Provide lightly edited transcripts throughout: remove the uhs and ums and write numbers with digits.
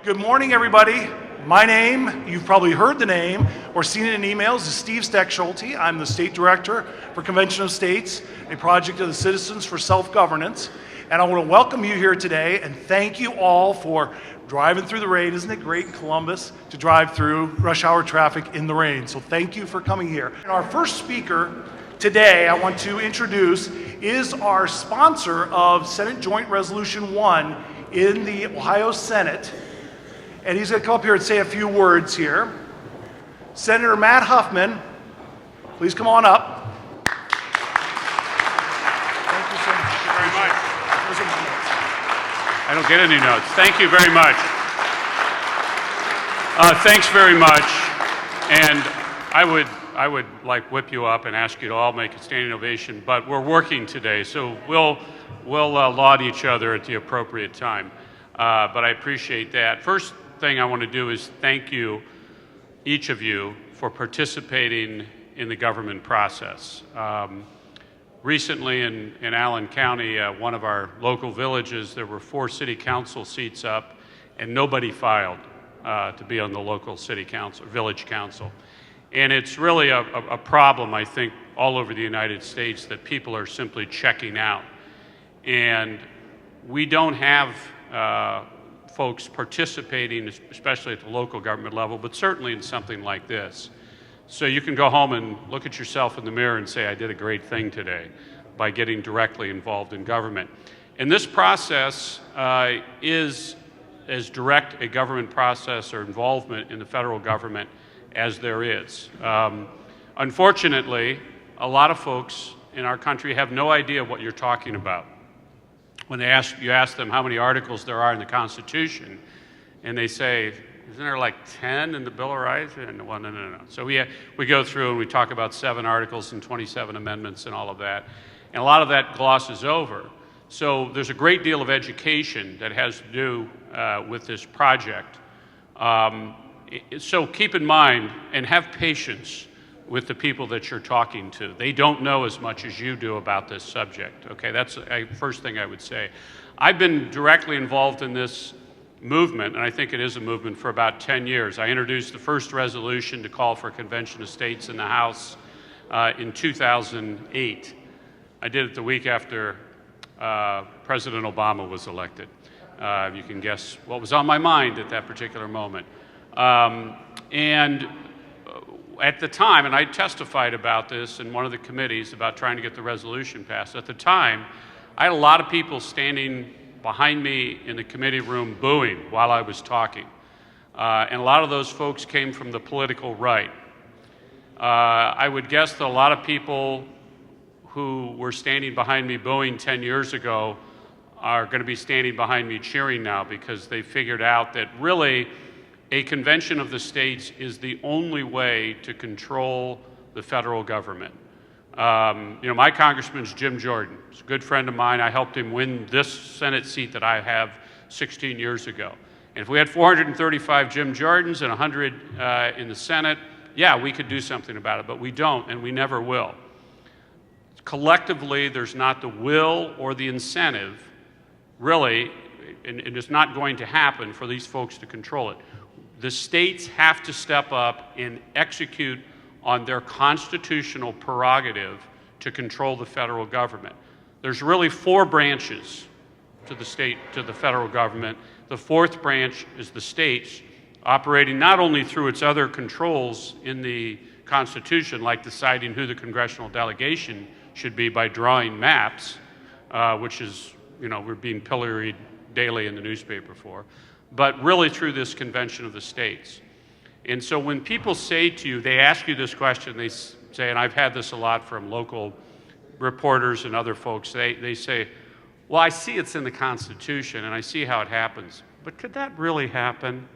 Good morning, everybody. My name, you've probably heard the name or seen it in emails, is Steve Steckschulte. I'm the State Director for Convention of States, a project of the Citizens for Self-Governance. And I want to welcome you here today and thank you all for driving through the rain. Isn't it great in Columbus to drive through rush hour traffic in the rain? So thank you for coming here. And our first speaker today I want to introduce is our sponsor of Senate Joint Resolution 1 in the Ohio Senate. And he's going to come up here and say a few words here. Senator Matt Huffman, please come on up. Thank you so much. Very much. I don't get any notes. Thank you very much. Thanks very much. And I would like whip you up and ask you to all make a standing ovation, but we're working today, so we'll laud each other at the appropriate time. But I appreciate that. First thing I want to do is thank you, each of you, for participating in the government process. Recently in Allen County, one of our local villages, there were 4 city council seats up, and nobody filed to be on the local city council, village council. And it's really a problem, I think, all over the United States that people are simply checking out. And we don't have folks participating, especially at the local government level, but certainly in something like this. So you can go home and look at yourself in the mirror and say, I did a great thing today by getting directly involved in government. And this process is as direct a government process or involvement in the federal government as there is. Unfortunately, a lot of folks in our country have no idea what you're talking about. When you ask them how many articles there are in the Constitution, and they say, isn't there like 10 in the Bill of Rights? And, well, no. So we go through and we talk about 7 articles and 27 amendments and all of that. And a lot of that glosses over. So there's a great deal of education that has to do with this project. So keep in mind and have patience with the people that you're talking to. They don't know as much as you do about this subject, okay? That's the first thing I would say. I've been directly involved in this movement, and I think it is a movement, for about 10 years. I introduced the first resolution to call for a convention of states in the House in 2008. I did it the week after President Obama was elected. You can guess what was on my mind at that particular moment. And at the time, and I testified about this in one of the committees about trying to get the resolution passed, at the time, I had a lot of people standing behind me in the committee room booing while I was talking. And a lot of those folks came from the political right. I would guess that a lot of people who were standing behind me booing 10 years ago are going to be standing behind me cheering now, because they figured out that really a convention of the states is the only way to control the federal government. My congressman's Jim Jordan. He's a good friend of mine. I helped him win this Senate seat that I have 16 years ago. And if we had 435 Jim Jordans and 100 in the Senate, yeah, we could do something about it, but we don't, and we never will. Collectively, there's not the will or the incentive, really, and it's not going to happen for these folks to control it. The states have to step up and execute on their constitutional prerogative to control the federal government. There's really 4 branches to the federal government. The 4th branch is the states, operating not only through its other controls in the Constitution, like deciding who the congressional delegation should be by drawing maps, which is, we're being pilloried daily in the newspaper for, but really through this convention of the states. And so when people say to you, they ask you this question, they say, and I've had this a lot from local reporters and other folks, they say, well, I see it's in the Constitution and I see how it happens, but could that really happen?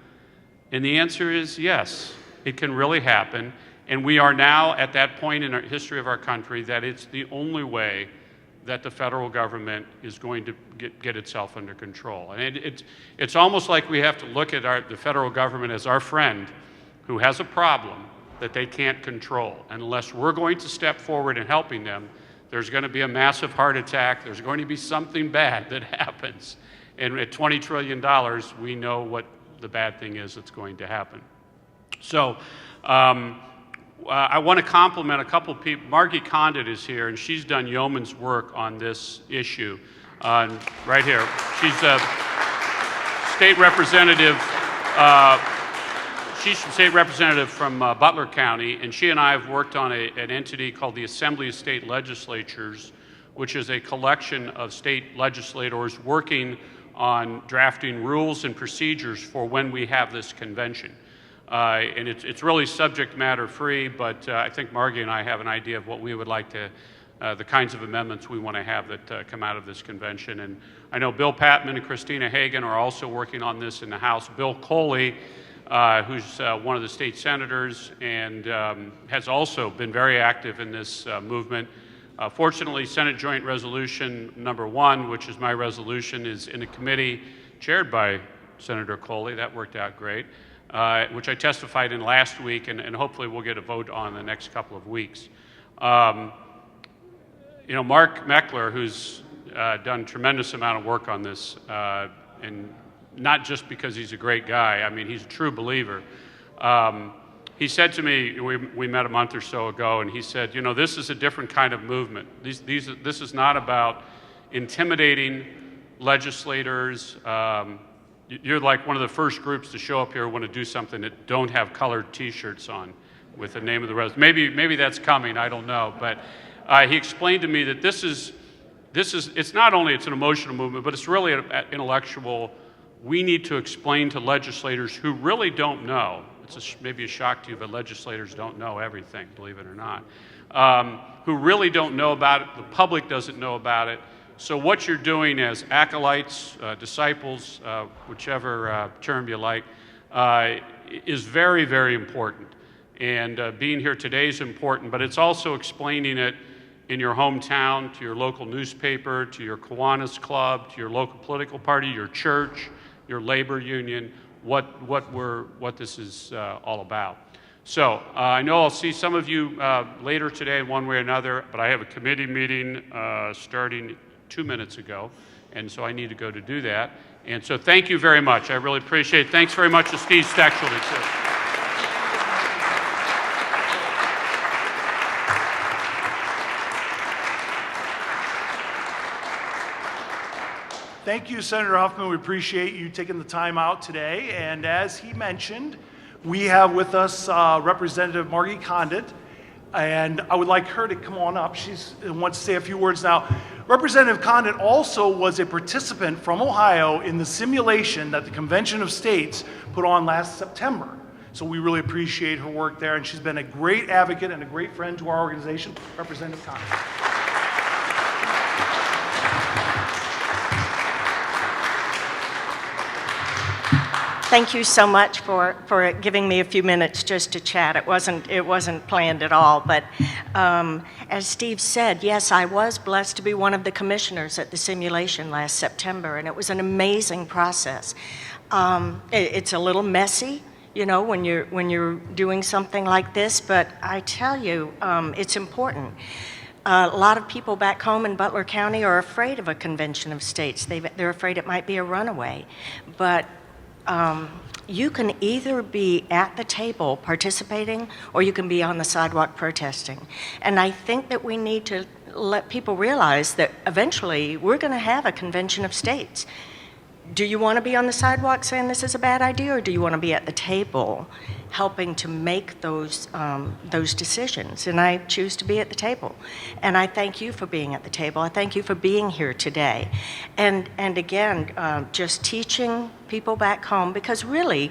And the answer is yes, it can really happen. And we are now at that point in our history of our country that it's the only way that the federal government is going to get itself under control. And it's almost like we have to look at the federal government as our friend who has a problem that they can't control. And unless we're going to step forward in helping them, there's going to be a massive heart attack. There's going to be something bad that happens. And at $20 trillion, we know what the bad thing is that's going to happen. So I want to compliment a couple people. Margie Condit is here, and she's done yeoman's work on this issue. Right here. She's a state representative. She's state representative from Butler County, and she and I have worked on an entity called the Assembly of State Legislatures, which is a collection of state legislators working on drafting rules and procedures for when we have this convention. And it's really subject matter free, but I think Margie and I have an idea of what we would like to, the kinds of amendments we want to have that come out of this convention. And I know Bill Patman and Christina Hagan are also working on this in the House. Bill Coley, who's one of the state senators and has also been very active in this movement. Fortunately, Senate Joint Resolution number 1, which is my resolution, is in a committee chaired by Senator Coley. That worked out great, which I testified in last week, and hopefully we'll get a vote on in the next couple of weeks. You know, Mark Meckler, who's done a tremendous amount of work on this, and not just because he's a great guy, I mean, he's a true believer. He said to me, we met a month or so ago, and he said, you know, this is a different kind of movement. This is not about intimidating legislators. You're like one of the first groups to show up here who want to do something that don't have colored T-shirts on with the name of the resolution. Maybe that's coming, I don't know. But he explained to me that it's not only it's an emotional movement, but it's really an intellectual. We need to explain to legislators who really don't know. It's maybe a shock to you, but legislators don't know everything, believe it or not, who really don't know about it. The public doesn't know about it. So what you're doing as acolytes, disciples, whichever term you like, is very, very important. And being here today is important, but it's also explaining it in your hometown, to your local newspaper, to your Kiwanis Club, to your local political party, your church, your labor union, what this is all about. So I know I'll see some of you later today in one way or another, but I have a committee meeting starting 2 minutes ago, and so I need to go to do that. And so thank you very much. I really appreciate it. Thanks very much to Steve Stechschulte, too. Thank you, Senator Huffman. We appreciate you taking the time out today. And as he mentioned, we have with us Representative Margie Condit, and I would like her to come on up. She wants to say a few words now. Representative Condit also was a participant from Ohio in the simulation that the Convention of States put on last September. So we really appreciate her work there, and she's been a great advocate and a great friend to our organization. Representative Condit. Thank you so much for giving me a few minutes just to chat. It wasn't planned at all, but as Steve said, yes, I was blessed to be one of the commissioners at the simulation last September, and it was an amazing process. It's a little messy, you know, when you're doing something like this, but I tell you, it's important. A lot of people back home in Butler County are afraid of a convention of states. They're afraid it might be a runaway, but you can either be at the table participating or you can be on the sidewalk protesting. And I think that we need to let people realize that eventually we're going to have a convention of states. Do you want to be on the sidewalk saying this is a bad idea, or do you want to be at the table helping to make those decisions? And I choose to be at the table. And I thank you for being at the table. I thank you for being here today. And again, just teaching people back home, because really,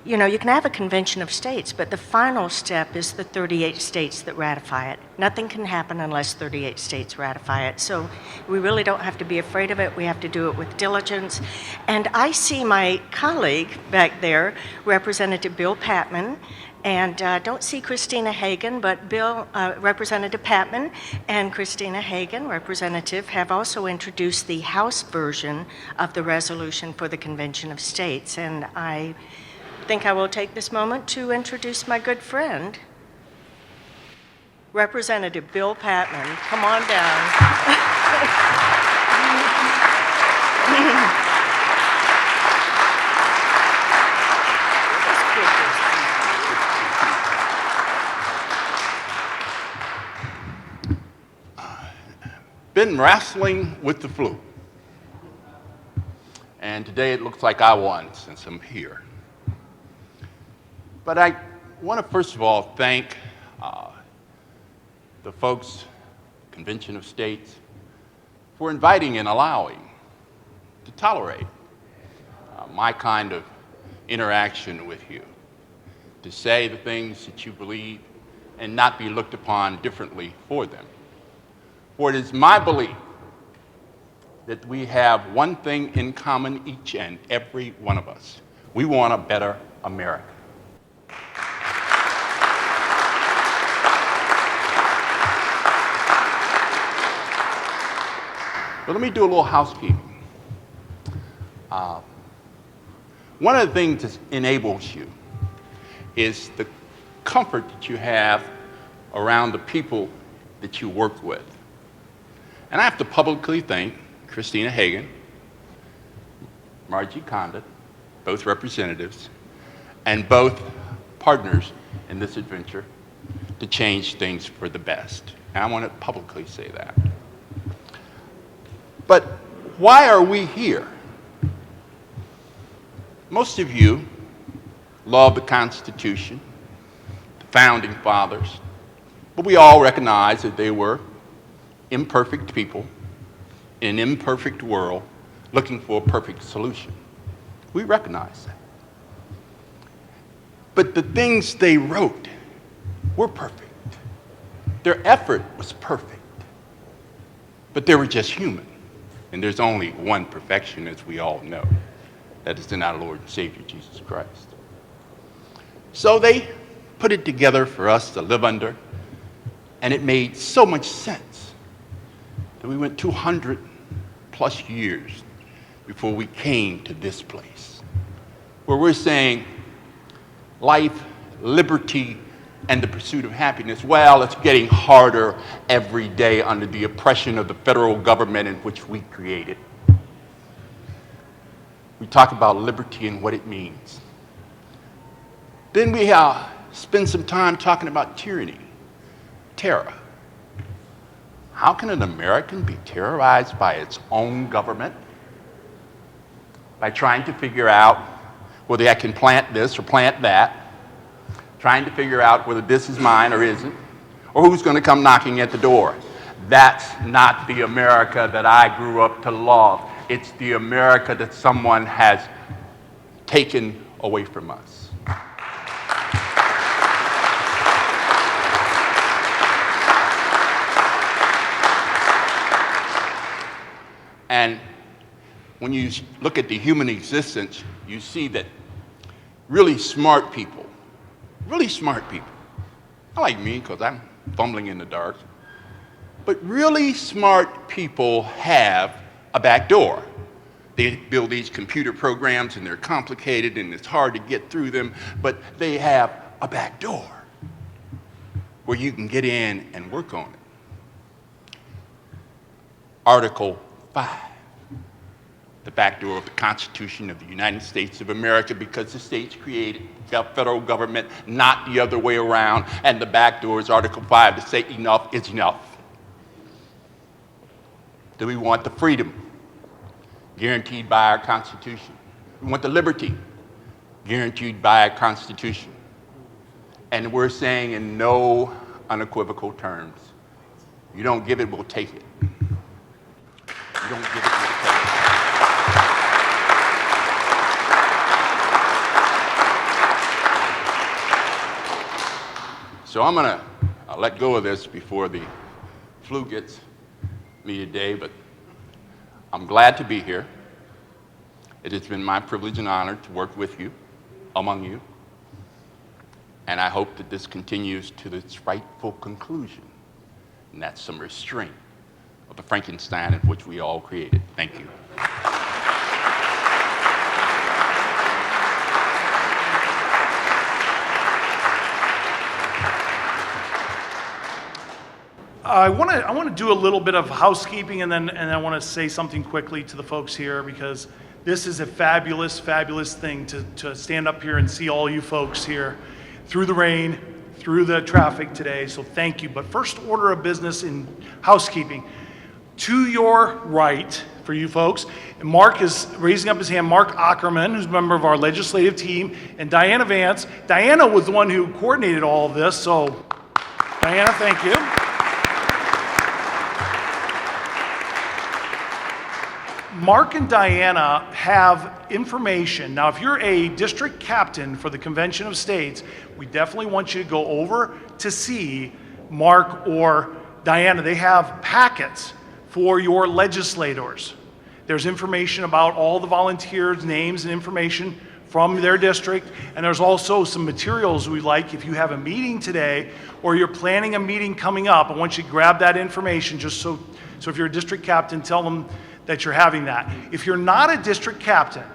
you know, you can have a convention of states, but the final step is the 38 states that ratify it. Nothing can happen unless 38 states ratify it. So we really don't have to be afraid of it. We have to do it with diligence. And I see my colleague back there, Representative Bill Patman, and don't see Christina Hagan, but Representative Patman and Christina Hagan, Representative, have also introduced the House version of the resolution for the Convention of States. And I think I will take this moment to introduce my good friend, Representative Bill Patman. Come on down. been wrestling with the flu. And today it looks like I won since I'm here. But I want to first of all thank the folks, Convention of States, for inviting and allowing to tolerate my kind of interaction with you, to say the things that you believe and not be looked upon differently for them. For it is my belief that we have one thing in common, each and every one of us. We want a better America. But let me do a little housekeeping. One of the things that enables you is the comfort that you have around the people that you work with. And I have to publicly thank Christina Hagan, Margie Condon, both representatives, and both partners in this adventure to change things for the best. And I want to publicly say that. But why are we here? Most of you love the Constitution, the Founding Fathers, but we all recognize that they were imperfect people in an imperfect world looking for a perfect solution. We recognize that. But the things they wrote were perfect. Their effort was perfect. But they were just human. And there's only one perfection, as we all know. That is in our Lord and Savior, Jesus Christ. So they put it together for us to live under, and it made so much sense that we went 200 plus years before we came to this place, where we're saying life, liberty, and the pursuit of happiness. Well, it's getting harder every day under the oppression of the federal government in which we created. We talk about liberty and what it means. Then we spend some time talking about tyranny, terror. How can an American be terrorized by its own government? By trying to figure out whether I can plant this or plant that, trying to figure out whether this is mine or isn't, or who's going to come knocking at the door. That's not the America that I grew up to love. It's the America that someone has taken away from us. And when you look at the human existence, you see that really smart people, not like me because I'm fumbling in the dark, but really smart people have a back door. They build these computer programs and they're complicated and it's hard to get through them, but they have a back door where you can get in and work on it. Article 5, the back door of the Constitution of the United States of America, because the states created the federal government, not the other way around, and the back door is Article 5 to say enough is enough. Do we want the freedom guaranteed by our Constitution? We want the liberty guaranteed by our Constitution. And we're saying in no unequivocal terms, you don't give it, we'll take it. You don't give it, we'll take it. So I'm going to let go of this before the flu gets me today, but I'm glad to be here. It has been my privilege and honor to work with you, among you, and I hope that this continues to its rightful conclusion, and that's some restraint of the Frankenstein in which we all created. Thank you. I want to do a little bit of housekeeping, and then I want to say something quickly to the folks here, because this is a fabulous, fabulous thing to stand up here and see all you folks here through the rain, through the traffic today. So thank you. But first order of business in housekeeping. To your right, for you folks, Mark is raising up his hand, Mark Ackerman, who's a member of our legislative team, and Diana Vance. Diana was the one who coordinated all of this, so Diana, thank you. Mark and Diana have information. Now, if you're a district captain for the Convention of States, we definitely want you to go over to see Mark or Diana. They have packets for your legislators. There's information about all the volunteers' names and information from their district, and there's also some materials we like. If you have a meeting today or you're planning a meeting coming up, I want you to grab that information just so if you're a district captain, tell them that you're having that. If you're not a district captain,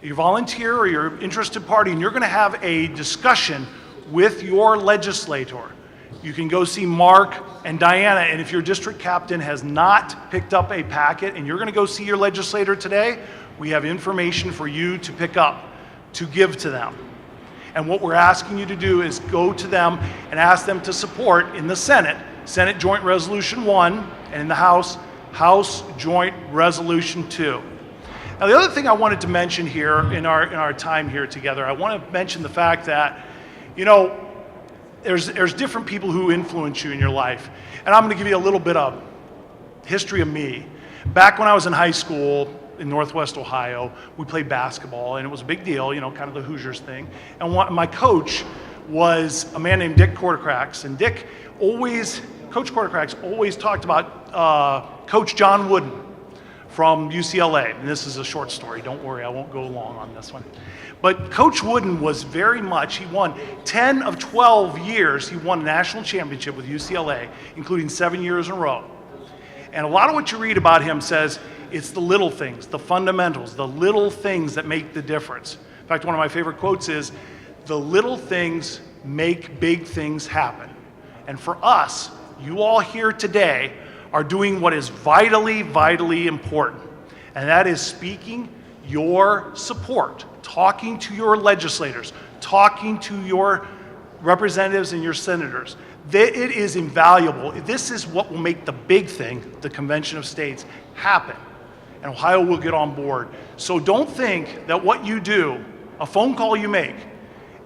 you volunteer or you're an interested party and you're going to have a discussion with your legislator, you can go see Mark and Diana. And if your district captain has not picked up a packet and you're going to go see your legislator today, we have information for you to pick up, to give to them. And what we're asking you to do is go to them and ask them to support in the Senate Joint Resolution 1, and in the House Joint Resolution 2. Now, the other thing I wanted to mention here in our time here together, I want to mention the fact that, there's different people who influence you in your life. And I'm going to give you a little bit of history of me. Back when I was in high school in Northwest Ohio, we played basketball, and it was a big deal, kind of the Hoosiers thing. And my coach was a man named Dick Quartercracks, and Coach Quartercracks always talked about Coach John Wooden from UCLA. And this is a short story, don't worry, I won't go long on this one. But Coach Wooden was he won 10 of 12 years, he won a national championship with UCLA, including 7 years in a row. And a lot of what you read about him says it's the little things, the fundamentals, the little things that make the difference. In fact, one of my favorite quotes is, "The little things make big things happen." And for us, you all here today are doing what is vitally, vitally important. And that is speaking your support, talking to your legislators, talking to your representatives and your senators. It is invaluable. This is what will make the big thing, the Convention of States, happen. And Ohio will get on board. So don't think that what you do, a phone call you make,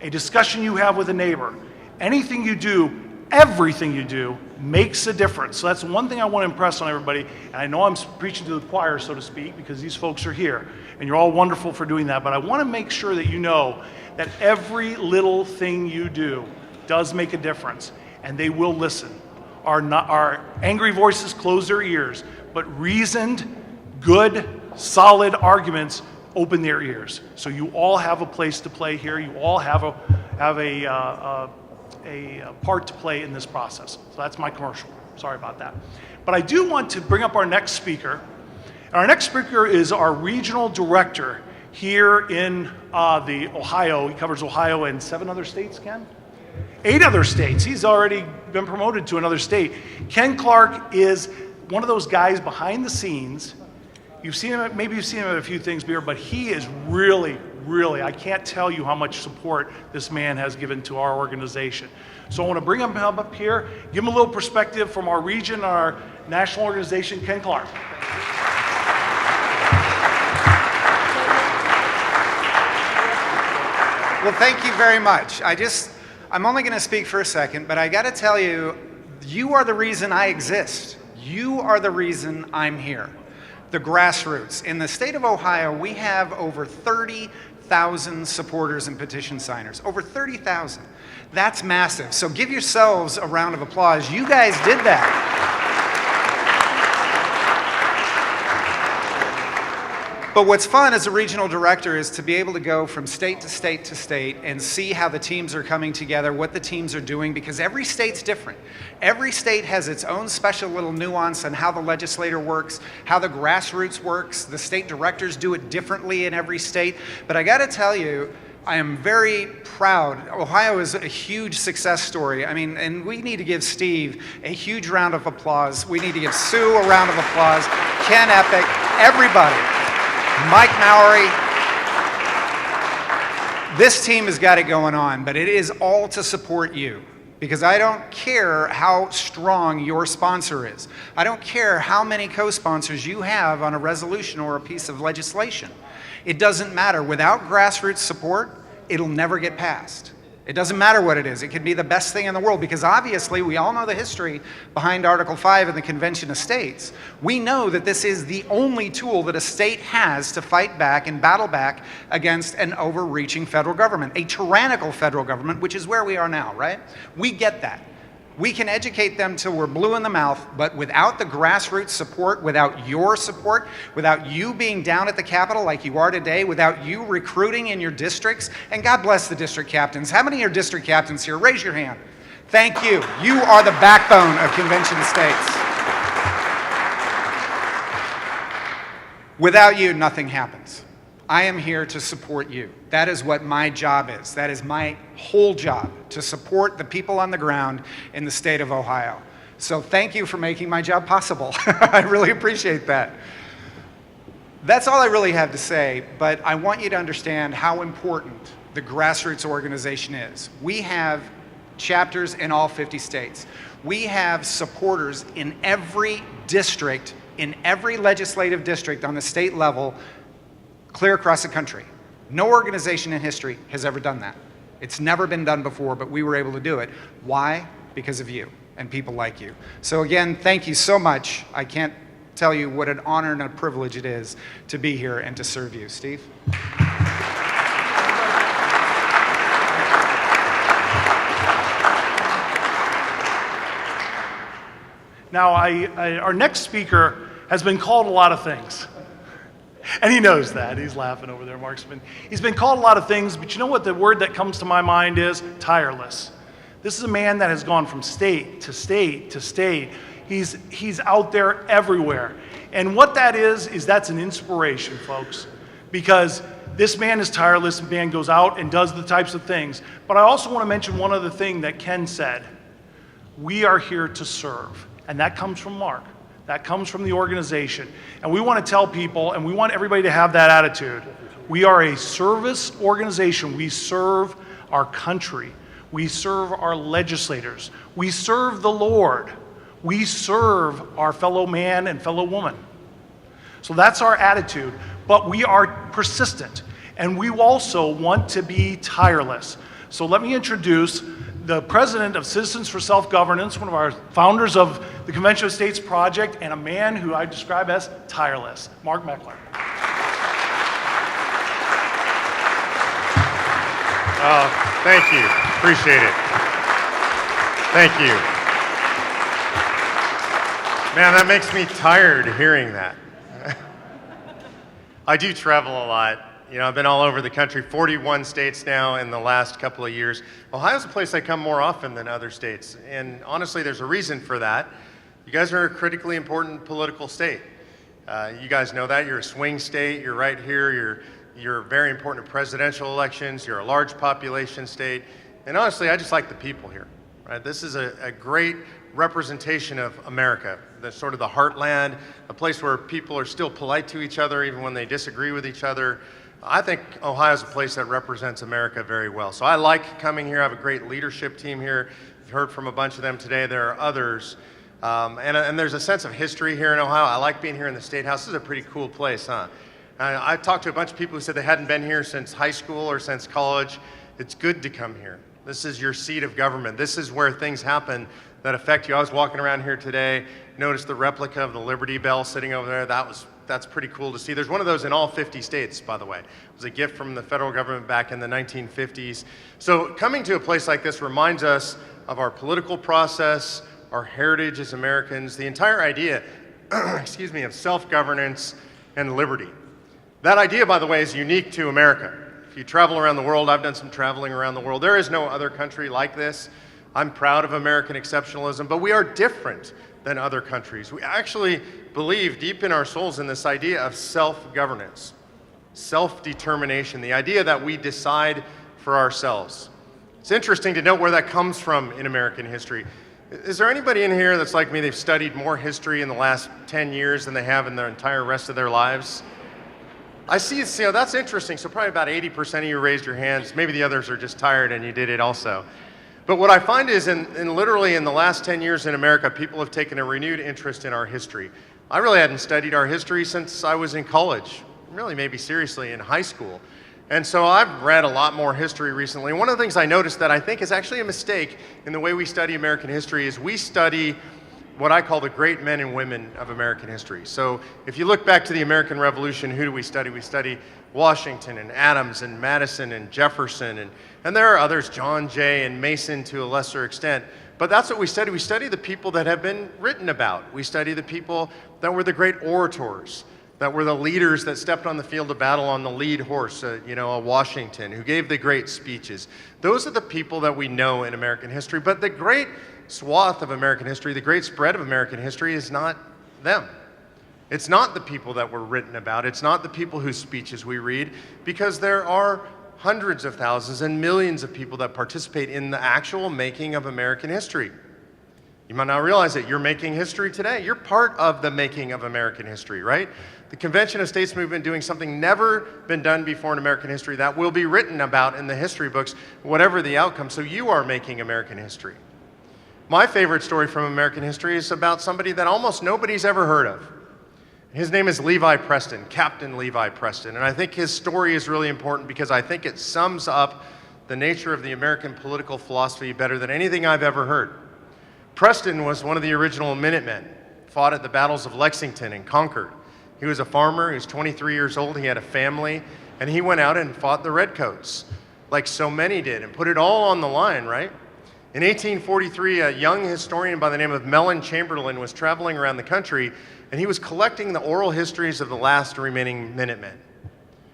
a discussion you have with a neighbor, anything you do, everything you do makes a difference. So that's one thing I want to impress on everybody. And I know I'm preaching to the choir, so to speak, because these folks are here. And you're all wonderful for doing that. But I want to make sure that you know that every little thing you do does make a difference. And they will listen. Our angry voices close their ears. But reasoned, good, solid arguments open their ears. So you all have a place to play here. You all have a part to play in this process. So that's my commercial. Sorry about that. But I do want to bring up our next speaker. And our next speaker is our regional director here in the Ohio. He covers Ohio and 7 other states, Ken? 8 other states. He's already been promoted to another state. Ken Clark is one of those guys behind the scenes. Maybe you've seen him at a few things here, but he is really, I can't tell you how much support this man has given to our organization. So I want to bring him up here, give him a little perspective from our region, our national organization, Ken Clark. Well, thank you very much. I'm only going to speak for a second, but I got to tell you, you are the reason I exist. You are the reason I'm here. The grassroots. In the state of Ohio, we have over 30,000 supporters and petition signers. Over 30,000. That's massive. So give yourselves a round of applause. You guys did that. But what's fun as a regional director is to be able to go from state to state to state and see how the teams are coming together, what the teams are doing, because every state's different. Every state has its own special little nuance on how the legislator works, how the grassroots works. The state directors do it differently in every state. But I got to tell you, I am very proud. Ohio is a huge success story. I mean, and we need to give Steve a huge round of applause. We need to give Sue a round of applause. Ken Epic, everybody. Mike Mowery. This team has got it going on, but it is all to support you because I don't care how strong your sponsor is. I don't care how many co-sponsors you have on a resolution or a piece of legislation. It doesn't matter. Without grassroots support, it'll never get passed. It doesn't matter what it is. It could be the best thing in the world, because obviously we all know the history behind Article 5 in the Convention of States. We know that this is the only tool that a state has to fight back and battle back against an overreaching federal government, a tyrannical federal government, which is where we are now, right? We get that. We can educate them till we're blue in the mouth, but without the grassroots support, without your support, without you being down at the Capitol like you are today, without you recruiting in your districts, and God bless the district captains. How many are district captains here? Raise your hand. Thank you. You are the backbone of Convention of States. Without you, nothing happens. I am here to support you. That is what my job is. That is my whole job, to support the people on the ground in the state of Ohio. So thank you for making my job possible. I really appreciate that. That's all I really have to say, but I want you to understand how important the grassroots organization is. We have chapters in all 50 states. We have supporters in every district, in every legislative district on the state level, clear across the country. No organization in history has ever done that. It's never been done before, but we were able to do it. Why? Because of you and people like you. So again, thank you so much. I can't tell you what an honor and a privilege it is to be here and to serve you. Steve? Now, our next speaker has been called a lot of things. And he knows that. He's laughing over there, Marksman. He's been called a lot of things, but you know what the word that comes to my mind is? Tireless. This is a man that has gone from state to state to state. He's out there everywhere. And what that is that's an inspiration, folks. Because this man is tireless, and man goes out and does the types of things. But I also want to mention one other thing that Ken said. We are here to serve. And that comes from Mark. That comes from the organization. And we want to tell people, and we want everybody to have that attitude. We are a service organization. We serve our country. We serve our legislators. We serve the Lord. We serve our fellow man and fellow woman. So that's our attitude. But we are persistent. And we also want to be tireless. So let me introduce the president of Citizens for Self-Governance, one of our founders of the Convention of States Project, and a man who I describe as tireless, Mark Meckler. Thank you. Appreciate it. Thank you. Man, that makes me tired hearing that. I do travel a lot. You know, I've been all over the country, 41 states now in the last couple of years. Ohio's a place I come more often than other states. And honestly, there's a reason for that. You guys are a critically important political state. You guys know that. You're a swing state. You're right here. You're very important in presidential elections. You're a large population state. And honestly, I just like the people here. Right? This is a great representation of America, the sort of the heartland, a place where people are still polite to each other even when they disagree with each other. I think Ohio is a place that represents America very well. So I like coming here. I have a great leadership team here. You've heard from a bunch of them today. There are others. And there's a sense of history here in Ohio. I like being here in the State House. This is a pretty cool place, huh? I talked to a bunch of people who said they hadn't been here since high school or since college. It's good to come here. This is your seat of government. This is where things happen that affect you. I was walking around here today, noticed the replica of the Liberty Bell sitting over there. That's pretty cool to see. There's one of those in all 50 states, by the way. It was a gift from the federal government back in the 1950s. So coming to a place like this reminds us of our political process, our heritage as Americans, the entire idea, excuse me, of self-governance and liberty. That idea, by the way, is unique to America. If you travel around the world, I've done some traveling around the world, there is no other country like this. I'm proud of American exceptionalism, but we are different than other countries. We actually believe deep in our souls in this idea of self-governance, self-determination, the idea that we decide for ourselves. It's interesting to note where that comes from in American history. Is there anybody in here that's like me, they've studied more history in the last 10 years than they have in their entire rest of their lives? I see, that's interesting. So probably about 80% of you raised your hands. Maybe the others are just tired and you did it also. But what I find is literally in the last 10 years in America, people have taken a renewed interest in our history. I really hadn't studied our history since I was in college, really maybe seriously in high school. And so I've read a lot more history recently. One of the things I noticed that I think is actually a mistake in the way we study American history is we study what I call the great men and women of American history. So if you look back to the American Revolution, who do we study? We study Washington and Adams and Madison and Jefferson, and there are others, John Jay and Mason to a lesser extent. But that's what we study. We study the people that have been written about. We study the people that were the great orators, that were the leaders that stepped on the field of battle on the lead horse, a Washington, who gave the great speeches. Those are the people that we know in American history. But the great swath of American history, the great spread of American history is not them. It's not the people that were written about. It's not the people whose speeches we read, because there are hundreds of thousands and millions of people that participate in the actual making of American history. You might not realize that you're making history today. You're part of the making of American history, right? The Convention of States movement doing something never been done before in American history that will be written about in the history books, whatever the outcome. So you are making American history. My favorite story from American history is about somebody that almost nobody's ever heard of. His name is Levi Preston, Captain Levi Preston. And I think his story is really important because I think it sums up the nature of the American political philosophy better than anything I've ever heard. Preston was one of the original Minutemen, fought at the battles of Lexington and Concord. He was a farmer, he was 23 years old, he had a family, and he went out and fought the Redcoats, like so many did, and put it all on the line, right? In 1843, a young historian by the name of Mellon Chamberlain was traveling around the country, and he was collecting the oral histories of the last remaining Minutemen.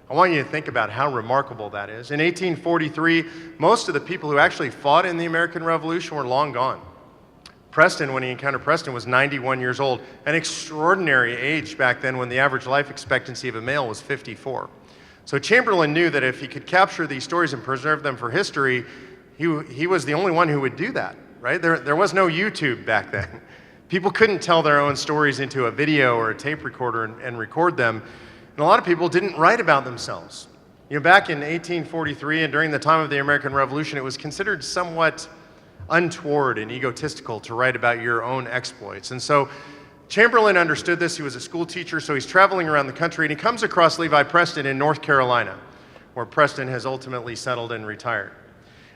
I want you to think about how remarkable that is. In 1843, most of the people who actually fought in the American Revolution were long gone. Preston, when he encountered Preston, was 91 years old, an extraordinary age back then when the average life expectancy of a male was 54. So Chamberlain knew that if he could capture these stories and preserve them for history, he was the only one who would do that, right? There was no YouTube back then. People couldn't tell their own stories into a video or a tape recorder and record them. And a lot of people didn't write about themselves. Back in 1843 and during the time of the American Revolution, it was considered somewhat untoward and egotistical to write about your own exploits. And so Chamberlain understood this. He was a school teacher, so he's traveling around the country, and he comes across Levi Preston in North Carolina, where Preston has ultimately settled and retired.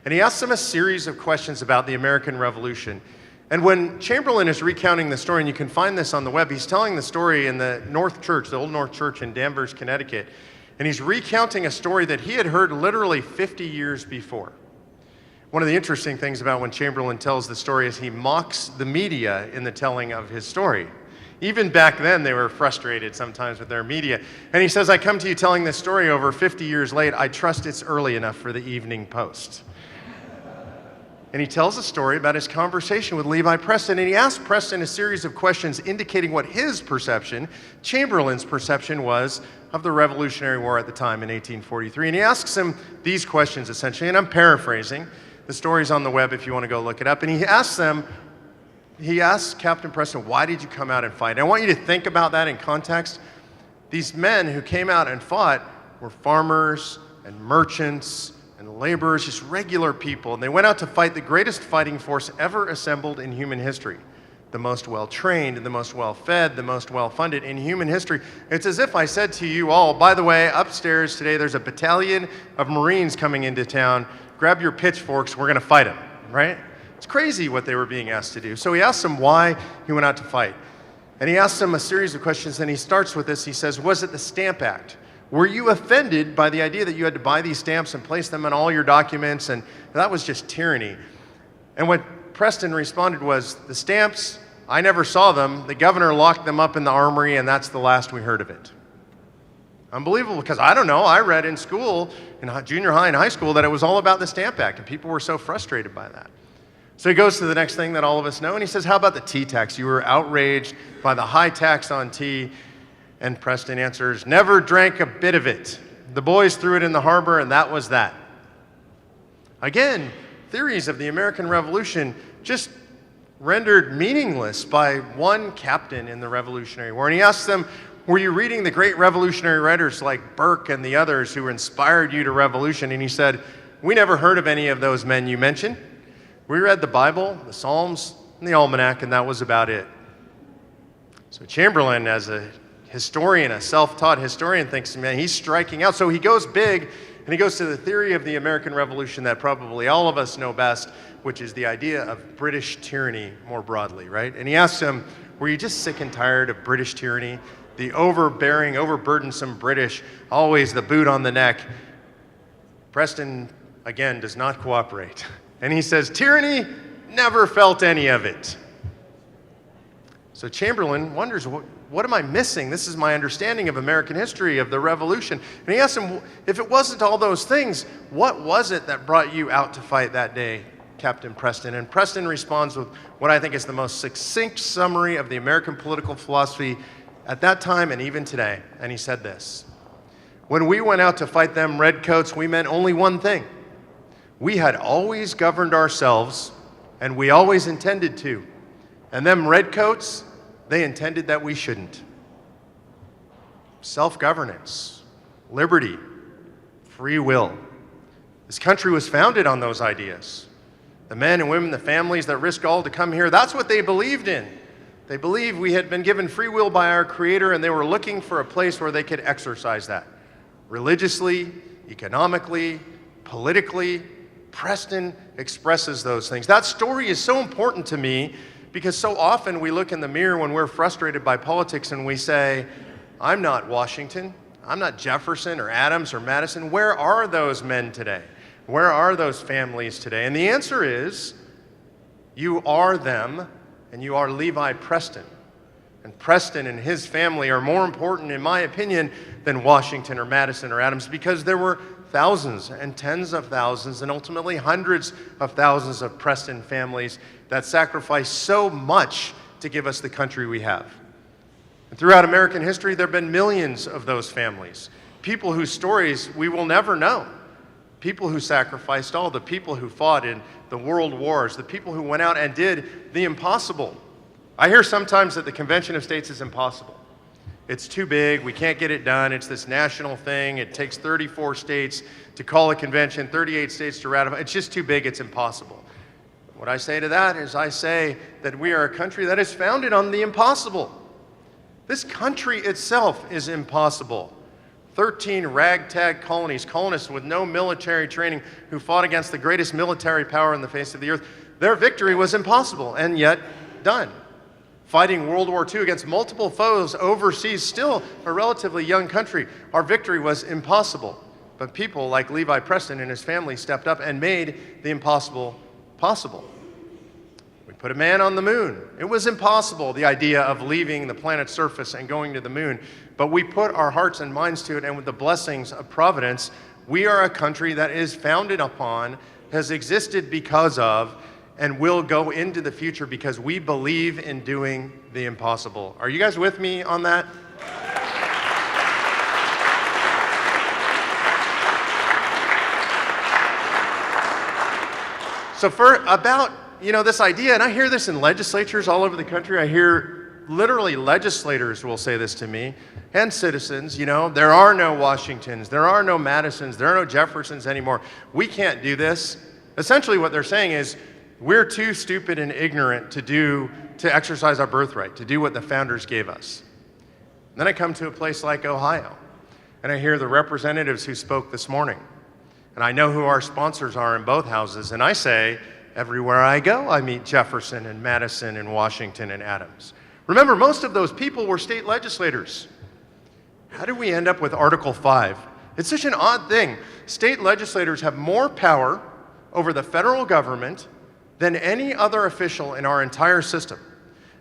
And he asks him a series of questions about the American Revolution. And when Chamberlain is recounting the story, and you can find this on the web, he's telling the story in the North Church, the Old North Church in Danvers, Connecticut, and he's recounting a story that he had heard literally 50 years before. One of the interesting things about when Chamberlain tells the story is he mocks the media in the telling of his story. Even back then, they were frustrated sometimes with their media. And he says, I come to you telling this story over 50 years late. I trust it's early enough for the Evening Post. And he tells a story about his conversation with Levi Preston, and he asks Preston a series of questions indicating what his perception, Chamberlain's perception, was of the Revolutionary War at the time in 1843. And he asks him these questions, essentially, and I'm paraphrasing. The story's on the web if you want to go look it up. And he asks Captain Preston, why did you come out and fight? And I want you to think about that in context. These men who came out and fought were farmers and merchants and laborers, just regular people. And they went out to fight the greatest fighting force ever assembled in human history. The most well-trained, the most well-fed, the most well-funded in human history. It's as if I said to you all, by the way, upstairs today there's a battalion of Marines coming into town. Grab your pitchforks, we're going to fight them, right? It's crazy what they were being asked to do. So he asks them why he went out to fight. And he asks them a series of questions, and he starts with this. He says, was it the Stamp Act? Were you offended by the idea that you had to buy these stamps and place them on all your documents, and that was just tyranny? And what Preston responded was, the stamps, I never saw them. The governor locked them up in the armory, and that's the last we heard of it. Unbelievable, because I don't know, I read in school, in junior high and high school, that it was all about the Stamp Act, and people were so frustrated by that. So he goes to the next thing that all of us know, and he says, how about the tea tax? You were outraged by the high tax on tea. And Preston answers, never drank a bit of it. The boys threw it in the harbor, and that was that. Again, theories of the American Revolution just rendered meaningless by one captain in the Revolutionary War. And he asks them, were you reading the great revolutionary writers like Burke and the others who inspired you to revolution? And he said, we never heard of any of those men you mentioned. We read the Bible, the Psalms, and the Almanac, and that was about it. So Chamberlain, as a historian, a self-taught historian, thinks, man, he's striking out. So he goes big, and he goes to the theory of the American Revolution that probably all of us know best, which is the idea of British tyranny more broadly, right? And he asks him, were you just sick and tired of British tyranny? The overbearing, overburdensome British, always the boot on the neck. Preston, again, does not cooperate. And he says, tyranny, never felt any of it. So Chamberlain wonders, what am I missing? This is my understanding of American history, of the Revolution. And he asks him, if it wasn't all those things, what was it that brought you out to fight that day, Captain Preston? And Preston responds with what I think is the most succinct summary of the American political philosophy at that time and even today. And he said this: when we went out to fight them redcoats, we meant only one thing. We had always governed ourselves, and we always intended to. And them redcoats, they intended that we shouldn't. Self-governance, liberty, free will. This country was founded on those ideas. The men and women, the families that risk all to come here, that's what they believed in. They believed we had been given free will by our Creator, and they were looking for a place where they could exercise that. Religiously, economically, politically, Preston expresses those things. That story is so important to me because so often we look in the mirror when we're frustrated by politics and we say, I'm not Washington, I'm not Jefferson or Adams or Madison. Where are those men today? Where are those families today? And the answer is, you are them, and you are Levi Preston. And Preston and his family are more important, in my opinion, than Washington or Madison or Adams, because there were thousands and tens of thousands and ultimately hundreds of thousands of Preston families that sacrificed so much to give us the country we have. And throughout American history, there have been millions of those families, people whose stories we will never know, people who sacrificed all, the people who fought in the world wars, the people who went out and did the impossible. I hear sometimes that the Convention of States is impossible. It's too big, we can't get it done, it's this national thing, it takes 34 states to call a convention, 38 states to ratify, it's just too big, it's impossible. What I say to that is I say that we are a country that is founded on the impossible. This country itself is impossible. 13 ragtag colonists with no military training who fought against the greatest military power on the face of the earth. Their victory was impossible and yet done. Fighting World War II against multiple foes overseas, still a relatively young country, our victory was impossible. But people like Levi Preston and his family stepped up and made the impossible possible. We put a man on the moon. It was impossible, the idea of leaving the planet's surface and going to the moon. But we put our hearts and minds to it, and with the blessings of Providence, we are a country that is founded upon, has existed because of, and will go into the future because we believe in doing the impossible. Are you guys with me on that? So for about, this idea, and I hear this in legislatures all over the country, I hear literally legislators will say this to me, and citizens, there are no Washingtons, there are no Madisons, there are no Jeffersons anymore. We can't do this. Essentially what they're saying is, we're too stupid and ignorant to exercise our birthright, to do what the founders gave us. And then I come to a place like Ohio, and I hear the representatives who spoke this morning. And I know who our sponsors are in both houses, and I say, everywhere I go, I meet Jefferson and Madison and Washington and Adams. Remember, most of those people were state legislators. How did we end up with Article 5? It's such an odd thing. State legislators have more power over the federal government than any other official in our entire system.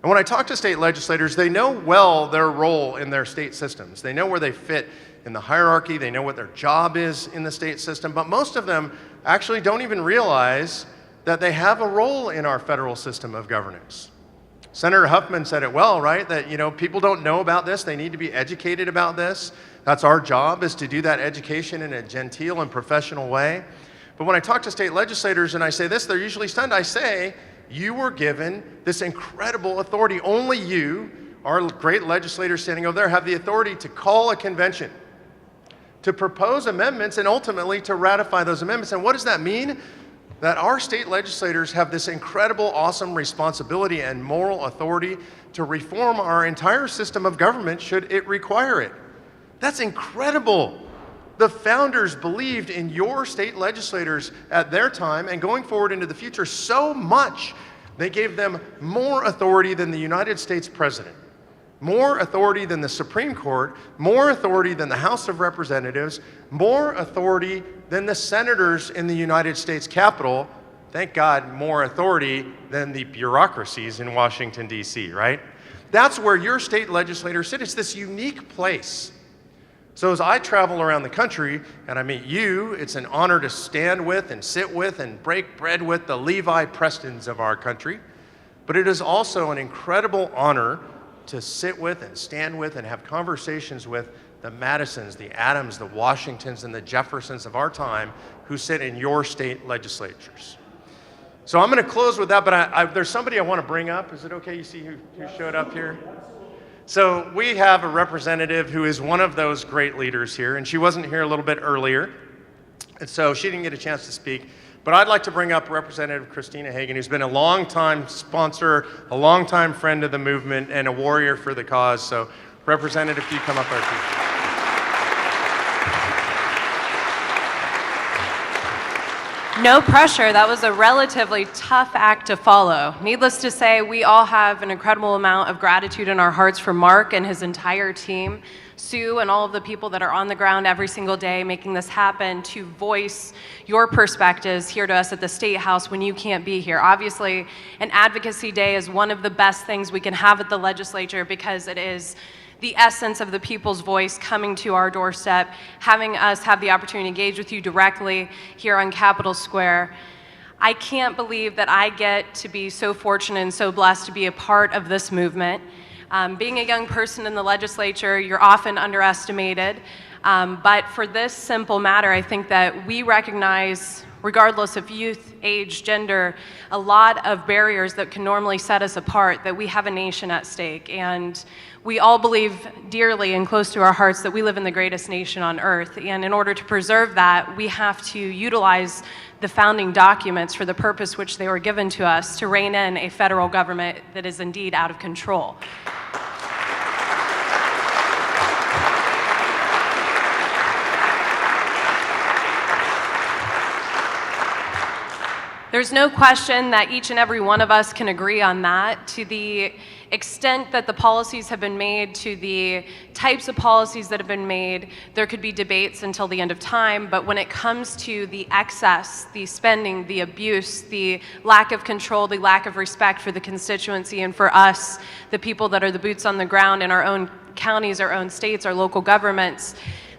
And when I talk to state legislators, they know well their role in their state systems. They know where they fit in the hierarchy, they know what their job is in the state system, but most of them actually don't even realize that they have a role in our federal system of governance. Senator Huffman said it well, right? That, people don't know about this, they need to be educated about this. That's our job, is to do that education in a genteel and professional way. But when I talk to state legislators and I say this, they're usually stunned. I say, you were given this incredible authority. Only you, our great legislators standing over there, have the authority to call a convention, to propose amendments, and ultimately to ratify those amendments. And what does that mean? that our state legislators have this incredible, awesome responsibility and moral authority to reform our entire system of government should it require it. That's incredible. The founders believed in your state legislators at their time and going forward into the future so much, they gave them more authority than the United States president, more authority than the Supreme Court, more authority than the House of Representatives, more authority than the senators in the United States Capitol. Thank God, more authority than the bureaucracies in Washington, D.C., right? That's where your state legislators sit. It's this unique place. So as I travel around the country and I meet you, it's an honor to stand with and sit with and break bread with the Levi Prestons of our country. But it is also an incredible honor to sit with and stand with and have conversations with the Madisons, the Adams, the Washingtons, and the Jeffersons of our time who sit in your state legislatures. So I'm going to close with that, but there's somebody I want to bring up. Is it okay you see who showed up here? So we have a representative who is one of those great leaders here, and she wasn't here a little bit earlier, and so she didn't get a chance to speak. But I'd like to bring up Representative Christina Hagan, who's been a longtime sponsor, a longtime friend of the movement, and a warrior for the cause. So, Representative, if you come up there, please. No pressure. That was a relatively tough act to follow. Needless to say, we all have an incredible amount of gratitude in our hearts for Mark and his entire team, Sue and all of the people that are on the ground every single day making this happen, to voice your perspectives here to us at the State House when you can't be here. Obviously, an advocacy day is one of the best things we can have at the legislature because it is the essence of the people's voice coming to our doorstep, having us have the opportunity to engage with you directly here on Capitol Square. I can't believe that I get to be so fortunate and so blessed to be a part of this movement. Being a young person in the legislature, you're often underestimated. But for this simple matter, I think that we recognize, regardless of youth, age, gender, a lot of barriers that can normally set us apart, that we have a nation at stake. And we all believe dearly and close to our hearts that we live in the greatest nation on earth. And in order to preserve that, we have to utilize the founding documents for the purpose which they were given to us, to rein in a federal government that is indeed out of control. There's no question that each and every one of us can agree on that. To the extent that the policies have been made, to the types of policies that have been made, there could be debates until the end of time, but when it comes to the excess, the spending, the abuse, the lack of control, the lack of respect for the constituency and for us, the people that are the boots on the ground in our own counties, our own states, our local governments,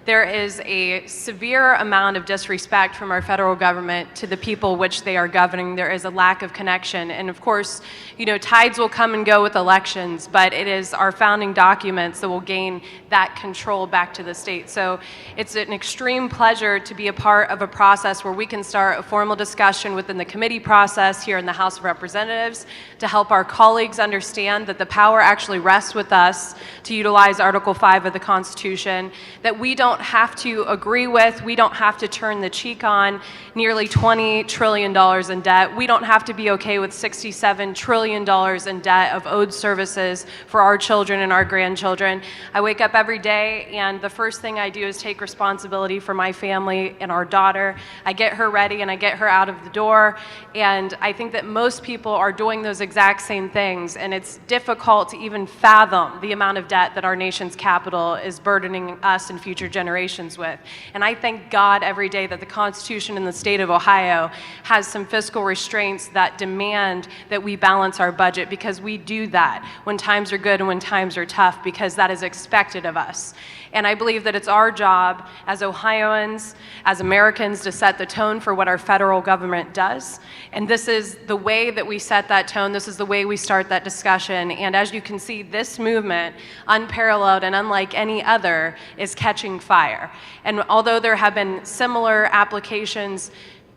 there is a severe amount of disrespect from our federal government to the people which they are governing. There is a lack of connection. And of course, you know, tides will come and go with elections, but it is our founding documents that will gain that control back to the state. So it's an extreme pleasure to be a part of a process where we can start a formal discussion within the committee process here in the House of Representatives to help our colleagues understand that the power actually rests with us to utilize Article 5 of the Constitution, that we don't have to agree with, we don't have to turn the cheek on nearly $20 trillion in debt. We don't have to be okay with $67 trillion in debt of owed services for our children and our grandchildren. I wake up every day and the first thing I do is take responsibility for my family and our daughter. I get her ready and I get her out of the door, and I think that most people are doing those exact same things, and it's difficult to even fathom the amount of debt that our nation's capital is burdening us and future generations with. And I thank God every day that the Constitution in the state of Ohio has some fiscal restraints that demand that we balance our budget, because we do that when times are good and when times are tough, because that is expected of us. And I believe that it's our job as Ohioans, as Americans, to set the tone for what our federal government does. And this is the way that we set that tone. This is the way we start that discussion. And as you can see, this movement, unparalleled and unlike any other, is catching fire. And although there have been similar applications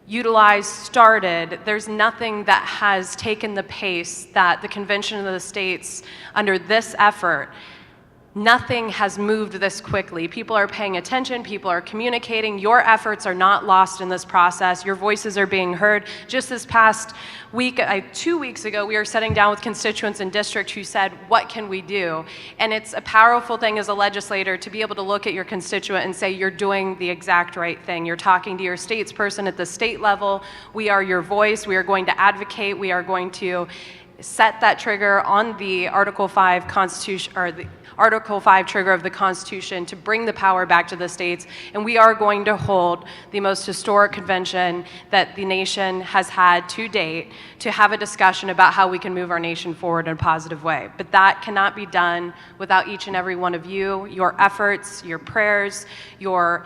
utilized, started, there's nothing that has taken the pace that the Convention of the States, under this effort, Nothing has moved this quickly. People are paying attention, people are communicating. Your efforts are not lost in this process. Your voices are being heard. Just this past week, 2 weeks ago, we were sitting down with constituents in district who said, what can we do? And it's a powerful thing as a legislator to be able to look at your constituent and say, you're doing the exact right thing. You're talking to your statesperson at the state level. We are your voice. We are going to advocate. We are going to set that trigger on the Article 5 Constitution, or the Article 5 trigger of the Constitution to bring the power back to the states, and we are going to hold the most historic convention that the nation has had to date to have a discussion about how we can move our nation forward in a positive way. But that cannot be done without each and every one of you, your efforts, your prayers, your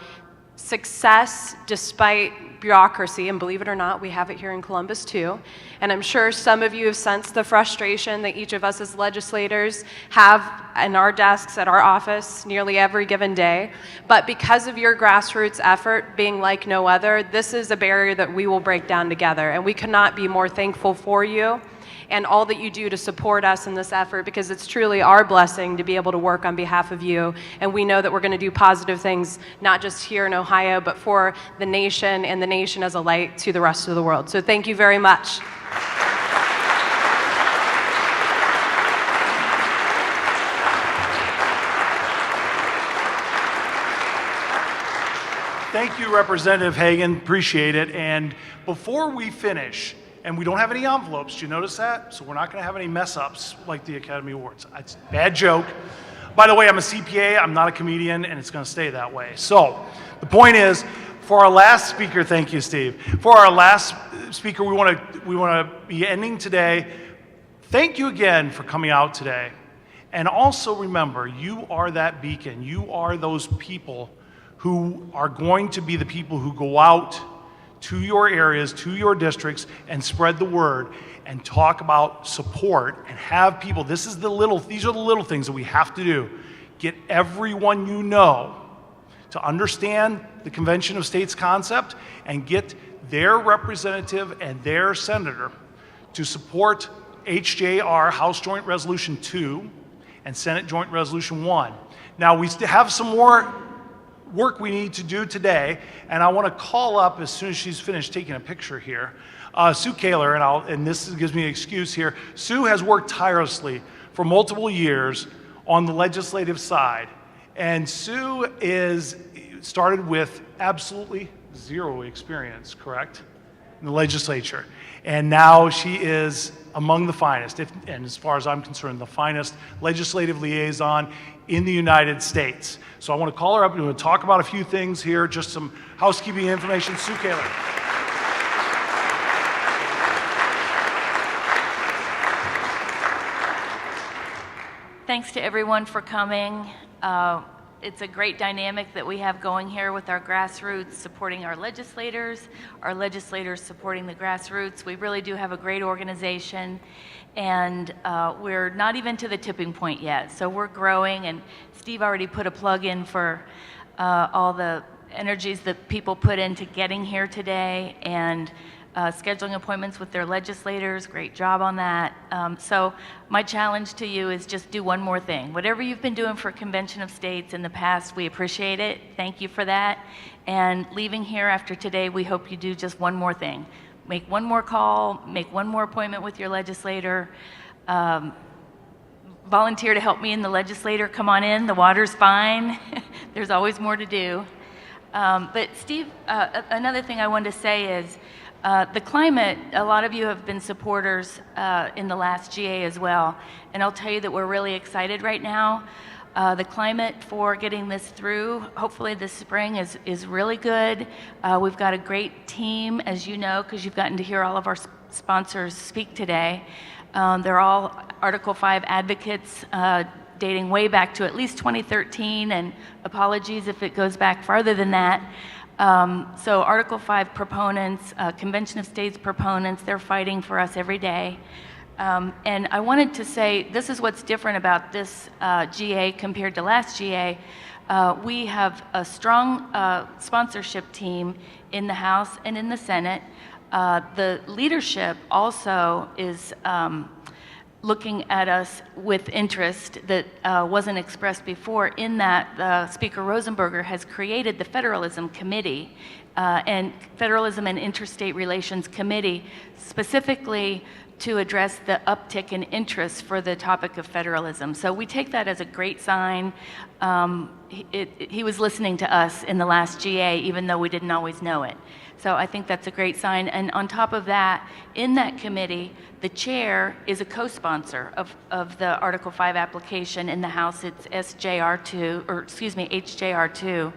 success despite bureaucracy, and believe it or not, we have it here in Columbus too. And I'm sure some of you have sensed the frustration that each of us as legislators have in our desks at our office nearly every given day. But because of your grassroots effort being like no other, this is a barrier that we will break down together. And we could not be more thankful for you and all that you do to support us in this effort, because it's truly our blessing to be able to work on behalf of you. And we know that we're going to do positive things, not just here in Ohio, but for the nation and the nation as a light to the rest of the world. So thank you very much. Thank you, Representative Hagan. Appreciate it. And before we finish, and we don't have any envelopes, do you notice that? So we're not going to have any mess ups like the Academy Awards. It's a bad joke. By the way, I'm a CPA, I'm not a comedian, and it's going to stay that way. So the point is, for our last speaker, thank you, Steve. For our last speaker, we want to be ending today. Thank you again for coming out today. And also remember, you are that beacon. You are those people who are going to be the people who go out to your areas, to your districts, and spread the word and talk about support and have people. These are the little things that we have to do. Get everyone you know to understand the Convention of States concept and get their representative and their senator to support HJR, House Joint Resolution 2, and Senate Joint Resolution 1. Now, we still have some more work we need to do today, and I want to call up, as soon as she's finished taking a picture here, Sue Kaler, and this gives me an excuse here. Sue has worked tirelessly for multiple years on the legislative side, and Sue started with absolutely zero experience, correct, in the legislature, and now she is among the finest, and as far as I'm concerned, the finest legislative liaison in the United States. So I want to call her up and we're going to talk about a few things here, just some housekeeping information. Sue Kaler. Thanks to everyone for coming. It's a great dynamic that we have going here with our grassroots supporting our legislators supporting the grassroots. We really do have a great organization, and we're not even to the tipping point yet. So we're growing, and Steve already put a plug in for all the energies that people put into getting here today and scheduling appointments with their legislators. Great job on that. So my challenge to you is just do one more thing. Whatever you've been doing for Convention of States in the past, we appreciate it. Thank you for that. And leaving here after today, we hope you do just one more thing. Make one more call, make one more appointment with your legislator, volunteer to help me in the legislature. Come on in, the water's fine. There's always more to do. But Steve, another thing I wanted to say is, the climate, a lot of you have been supporters in the last GA as well, and I'll tell you that we're really excited right now. The climate for getting this through, hopefully this spring, is really good. We've got a great team, as you know, because you've gotten to hear all of our sponsors speak today. They're all Article 5 advocates, dating way back to at least 2013, and apologies if it goes back farther than that. So Article 5 proponents, Convention of States proponents, they're fighting for us every day. And I wanted to say, this is what's different about this GA compared to last GA. We have a strong sponsorship team in the House and in the Senate. The leadership also is looking at us with interest that wasn't expressed before, in that Speaker Rosenberger has created the Federalism Committee and Federalism and Interstate Relations Committee specifically to address the uptick in interest for the topic of federalism. So we take that as a great sign. He was listening to us in the last GA, even though we didn't always know it. So I think that's a great sign. And on top of that, in that committee, the chair is a co-sponsor of the Article 5 application. In the House, it's HJR2.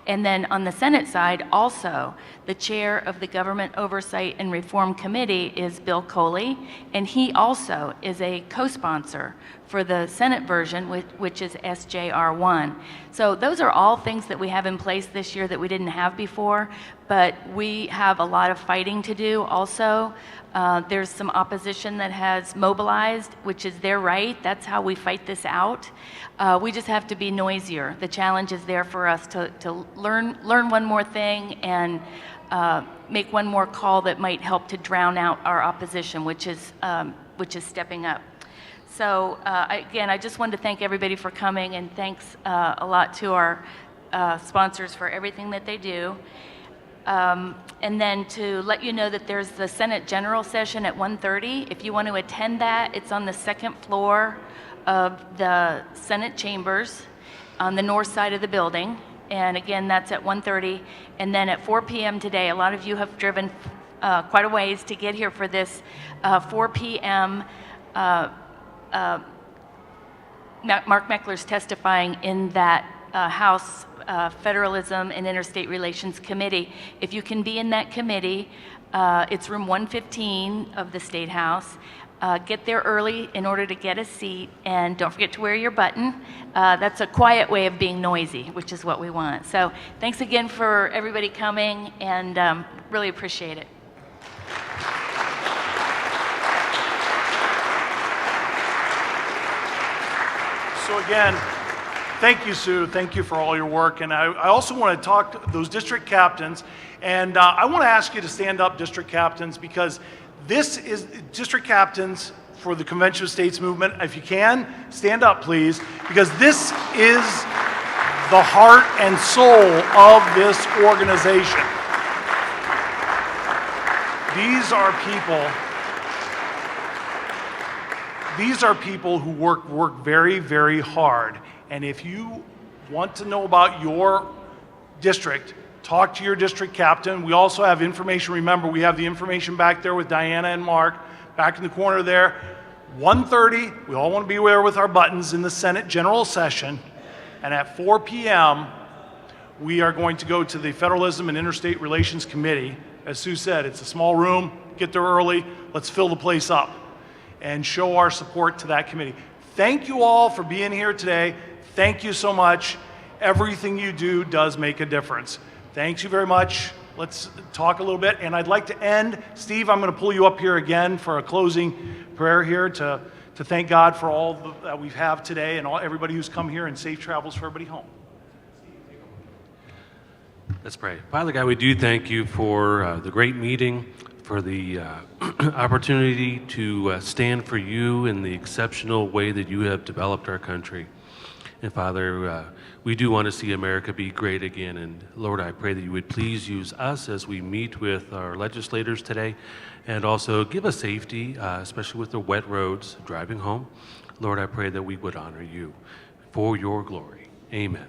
And then on the Senate side, also, the chair of the Government Oversight and Reform Committee is Bill Coley, and he also is a co-sponsor for the Senate version, which is SJR1. So those are all things that we have in place this year that we didn't have before, but we have a lot of fighting to do also. There's some opposition that has mobilized, which is their right. That's how we fight this out. We just have to be noisier. The challenge is there for us to learn one more thing and make one more call that might help to drown out our opposition, which is stepping up. So again, I just wanted to thank everybody for coming, and thanks a lot to our sponsors for everything that they do. And then to let you know that there's the Senate General Session at 1:30. If you want to attend that, it's on the second floor of the Senate chambers on the north side of the building. And again, that's at 1:30. And then at 4 p.m. today, a lot of you have driven quite a ways to get here for this 4 p.m. Mark Meckler's testifying in that House Federalism and Interstate Relations Committee. If you can be in that committee, it's room 115 of the State House. Get there early in order to get a seat, and don't forget to wear your button. That's a quiet way of being noisy, which is what we want. So thanks again for everybody coming, and really appreciate it. So again, thank you, Sue. Thank you for all your work. And I also want to talk to those district captains. And I want to ask you to stand up, district captains, because this is district captains for the Convention of States movement. If you can, stand up, please, because this is the heart and soul of this organization. These are people who work very, very hard. And if you want to know about your district, talk to your district captain. We also have information. Remember, we have the information back there with Diana and Mark, back in the corner there. 1:30, we all want to be there with our buttons in the Senate General Session. And at 4 p.m., we are going to go to the Federalism and Interstate Relations Committee. As Sue said, it's a small room. Get there early. Let's fill the place up and show our support to that committee. Thank you all for being here today. Thank you so much. Everything you do does make a difference. Thank you very much. Let's talk a little bit. And I'd like to end. Steve, I'm going to pull you up here again for a closing prayer here to thank God for all that we have today and everybody who's come here, and safe travels for everybody home. Let's pray. Father God, we do thank you for the great meeting, for the opportunity to stand for you in the exceptional way that you have developed our country. And Father, we do want to see America be great again. And Lord, I pray that you would please use us as we meet with our legislators today, and also give us safety, especially with the wet roads driving home. Lord, I pray that we would honor you for your glory. Amen.